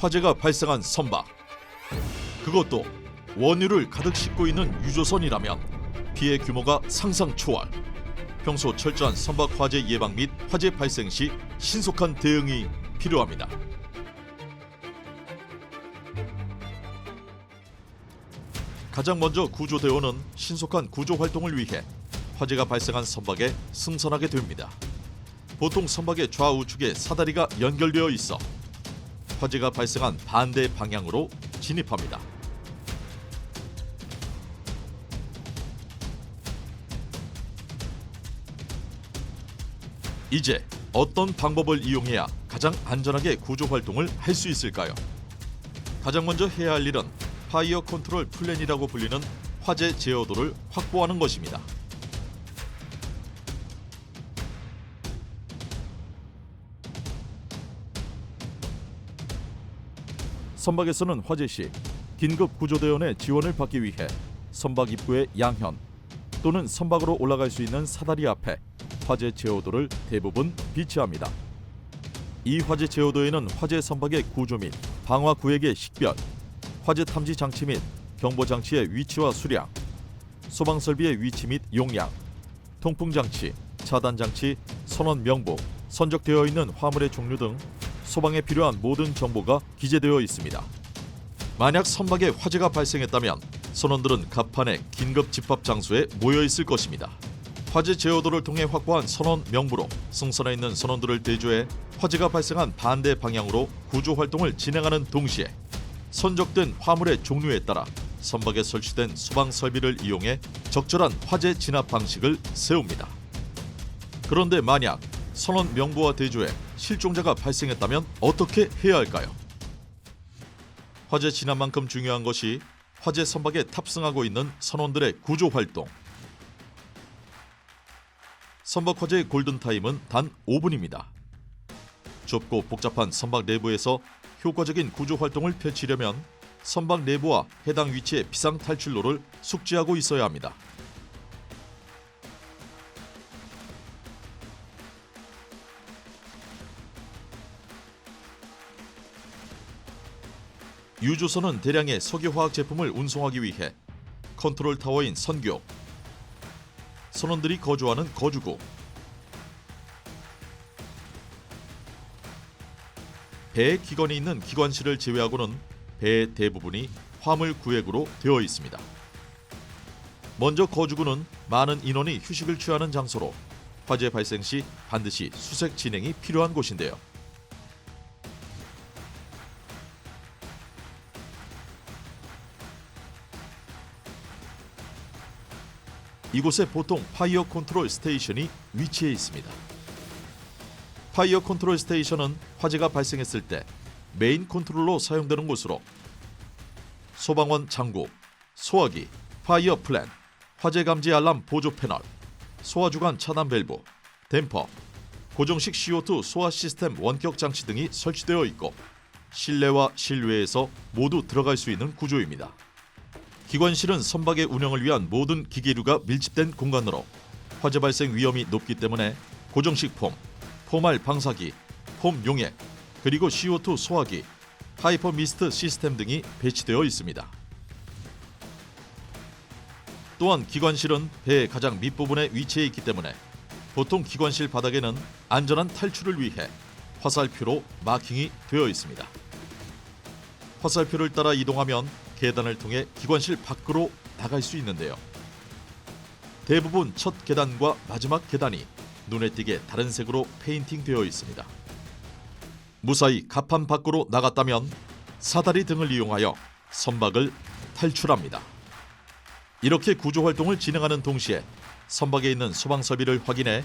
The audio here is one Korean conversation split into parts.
화재가 발생한 선박. 그것도 원유를 가득 싣고 있는 유조선이라면 피해 규모가 상상 초월. 평소 철저한 선박 화재 예방 및 화재 발생 시 신속한 대응이 필요합니다. 가장 먼저 구조대원은 신속한 구조 활동을 위해 화재가 발생한 선박에 승선하게 됩니다. 보통 선박의 좌우측에 사다리가 연결되어 있어 화재가 발생한 반대 방향으로 진입합니다. 이제 어떤 방법을 이용해야 가장 안전하게 구조 활동을 할 수 있을까요? 가장 먼저 해야 할 일은 파이어 컨트롤 플랜이라고 불리는 화재 제어도를 확보하는 것입니다. 선박에서는 화재 시 긴급 구조대원의 지원을 받기 위해 선박 입구의 양현 또는 선박으로 올라갈 수 있는 사다리 앞에 화재 제어도를 대부분 비치합니다. 이 화재 제어도에는 화재 선박의 구조 및 방화 구역의 식별, 화재 탐지 장치 및 경보 장치의 위치와 수량, 소방 설비의 위치 및 용량, 통풍 장치, 차단 장치, 선원 명부, 선적되어 있는 화물의 종류 등 소방에 필요한 모든 정보가 기재되어 있습니다. 만약 선박에 화재가 발생했다면 선원들은 갑판의 긴급 집합 장소에 모여 있을 것입니다. 화재 제어도를 통해 확보한 선원 명부로 승선해 있는 선원들을 대조해 화재가 발생한 반대 방향으로 구조 활동을 진행하는 동시에 선적된 화물의 종류에 따라 선박에 설치된 소방 설비를 이용해 적절한 화재 진압 방식을 세웁니다. 그런데 만약 선원 명부와 대조해 실종자가 발생했다면 어떻게 해야 할까요? 화재 진압만큼 중요한 것이 화재 선박에 탑승하고 있는 선원들의 구조 활동. 선박 화재의 골든타임은 단 5분입니다. 좁고 복잡한 선박 내부에서 효과적인 구조 활동을 펼치려면 선박 내부와 해당 위치의 비상 탈출로를 숙지하고 있어야 합니다. 유조선은 대량의 석유화학 제품을 운송하기 위해 컨트롤 타워인 선교, 선원들이 거주하는 거주구, 배의 기관이 있는 기관실을 제외하고는 배의 대부분이 화물 구획으로 되어 있습니다. 먼저 거주구는 많은 인원이 휴식을 취하는 장소로 화재 발생 시 반드시 수색 진행이 필요한 곳인데요. 이곳에 보통 파이어 컨트롤 스테이션이 위치해 있습니다. 파이어 컨트롤 스테이션은 화재가 발생했을 때 메인 컨트롤로 사용되는 곳으로 소방원 장구, 소화기, 파이어 플랜, 화재 감지 알람 보조 패널, 소화 주간 차단 밸브, 댐퍼, 고정식 CO2 소화 시스템 원격 장치 등이 설치되어 있고 실내와 실외에서 모두 들어갈 수 있는 구조입니다. 기관실은 선박의 운영을 위한 모든 기계류가 밀집된 공간으로 화재 발생 위험이 높기 때문에 고정식 폼, 폼알 방사기, 폼 용액, 그리고 CO2 소화기, 하이퍼 미스트 시스템 등이 배치되어 있습니다. 또한 기관실은 배의 가장 밑부분에 위치해 있기 때문에 보통 기관실 바닥에는 안전한 탈출을 위해 화살표로 마킹이 되어 있습니다. 화살표를 따라 이동하면 계단을 통해 기관실 밖으로 나갈 수 있는데요. 대부분 첫 계단과 마지막 계단이 눈에 띄게 다른 색으로 페인팅되어 있습니다. 무사히 갑판 밖으로 나갔다면 사다리 등을 이용하여 선박을 탈출합니다. 이렇게 구조 활동을 진행하는 동시에 선박에 있는 소방 설비를 확인해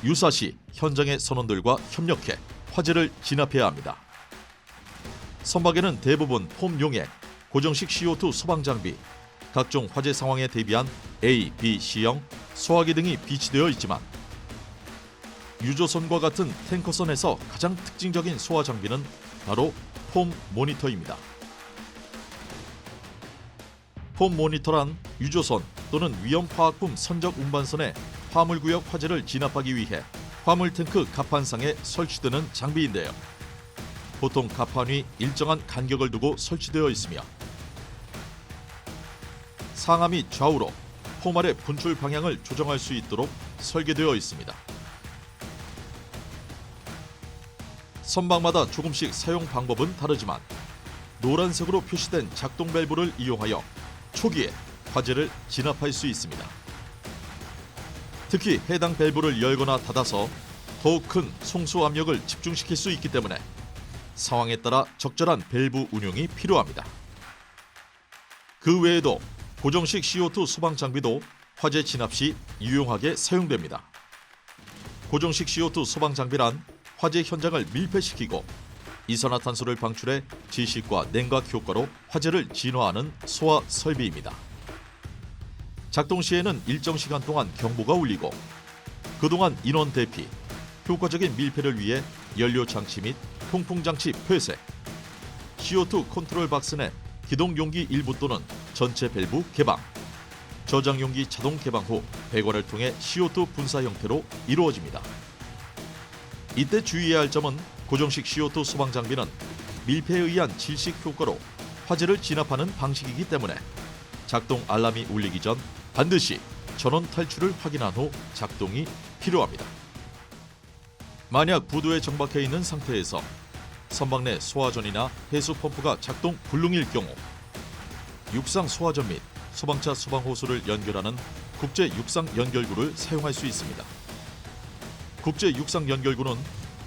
유사시 현장의 선원들과 협력해 화재를 진압해야 합니다. 선박에는 대부분 폼 용액, 고정식 CO2 소방 장비, 각종 화재 상황에 대비한 A, B, C형 소화기 등이 비치되어 있지만 유조선과 같은 탱커선에서 가장 특징적인 소화 장비는 바로 폼 모니터입니다. 폼 모니터란 유조선 또는 위험화학품 선적 운반선의 화물구역 화재를 진압하기 위해 화물 탱크 갑판상에 설치되는 장비인데요. 보통 갑판 위 일정한 간격을 두고 설치되어 있으며 상하 및 좌우로 포말의 분출 방향을 조정할 수 있도록 설계되어 있습니다. 선박마다 조금씩 사용 방법은 다르지만 노란색으로 표시된 작동 밸브를 이용하여 초기에 화재를 진압할 수 있습니다. 특히 해당 밸브를 열거나 닫아서 더욱 큰 송수 압력을 집중시킬 수 있기 때문에 상황에 따라 적절한 밸브 운용이 필요합니다. 그 외에도 고정식 CO2 소방 장비도 화재 진압 시 유용하게 사용됩니다. 고정식 CO2 소방 장비란 화재 현장을 밀폐시키고 이산화탄소를 방출해 지식과 냉각 효과로 화재를 진화하는 소화 설비입니다. 작동 시에는 일정 시간 동안 경보가 울리고 그동안 인원 대피, 효과적인 밀폐를 위해 연료 장치 및 통풍 장치 폐쇄, CO2 컨트롤 박스 내 기동 용기 일부 또는 전체 밸브 개방, 저장 용기 자동 개방 후 배관을 통해 CO2 분사 형태로 이루어집니다. 이때 주의해야 할 점은 고정식 CO2 소방 장비는 밀폐에 의한 질식 효과로 화재를 진압하는 방식이기 때문에 작동 알람이 울리기 전 반드시 전원 탈출을 확인한 후 작동이 필요합니다. 만약 부두에 정박해 있는 상태에서 선박 내 소화전이나 해수 펌프가 작동 불능일 경우 육상 소화전 및 소방차 소방호수를 연결하는 국제 육상 연결구를 사용할 수 있습니다. 국제 육상 연결구는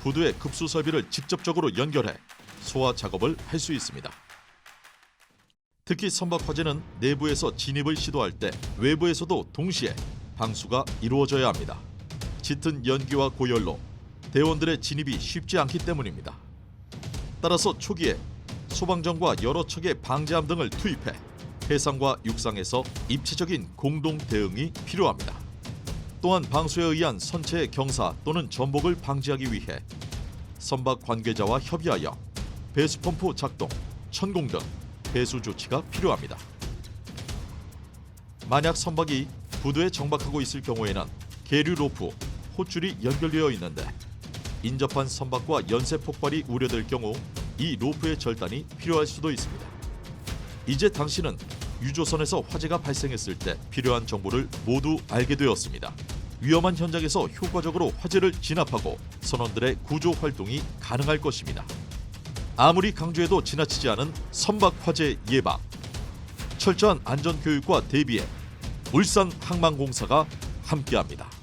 부두의 급수 설비를 직접적으로 연결해 소화 작업을 할 수 있습니다. 특히 선박 화재는 내부에서 진입을 시도할 때 외부에서도 동시에 방수가 이루어져야 합니다. 짙은 연기와 고열로 대원들의 진입이 쉽지 않기 때문입니다. 따라서 초기에 소방정과 여러 척의 방제함 등을 투입해 해상과 육상에서 입체적인 공동 대응이 필요합니다. 또한 방수에 의한 선체의 경사 또는 전복을 방지하기 위해 선박 관계자와 협의하여 배수펌프 작동, 천공 등 배수 조치가 필요합니다. 만약 선박이 부두에 정박하고 있을 경우에는 계류 로프, 호줄이 연결되어 있는데 인접한 선박과 연쇄 폭발이 우려될 경우 이 로프의 절단이 필요할 수도 있습니다. 이제 당신은 유조선에서 화재가 발생했을 때 필요한 정보를 모두 알게 되었습니다. 위험한 현장에서 효과적으로 화재를 진압하고 선원들의 구조 활동이 가능할 것입니다. 아무리 강조해도 지나치지 않은 선박 화재 예방, 철저한 안전 교육과 대비에 울산 항만공사가 함께합니다.